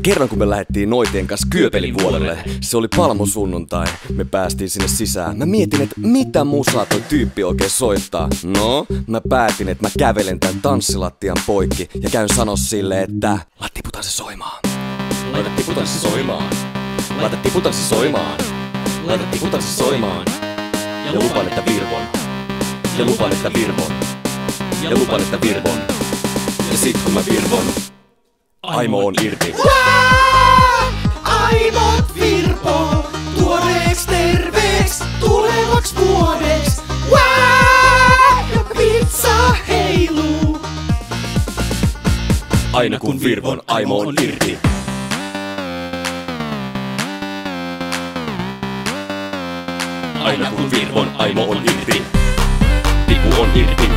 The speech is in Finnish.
Kerran kun me lähdettiin Noitien kanssa Kyöpelivuorelle, se oli palmusunnuntai, me päästiin sinne sisään. Mä mietin, että mitä musaa toi tyyppi oikein soittaa. No, mä päätin, että mä kävelen tän tanssilattian poikki ja käyn sanoa sille, että laita tiputanssi soimaan. Laita tiputanssi soimaan. Laita tiputanssi soimaan. Laita tiputanssi soimaan. Ja lupaan, että virvon. Ja lupaan, että virvon. Ja lupaan, että virvon. Ja sit kun mä virvon, aimo on irti. Aivot virpoo, tuoreeks terveeks, tulevaks vuodeks. Ja pizza heiluu. Aina kun virvon, aimo on irti. Aina kun virvon, aimo on irti. Tiku on irti.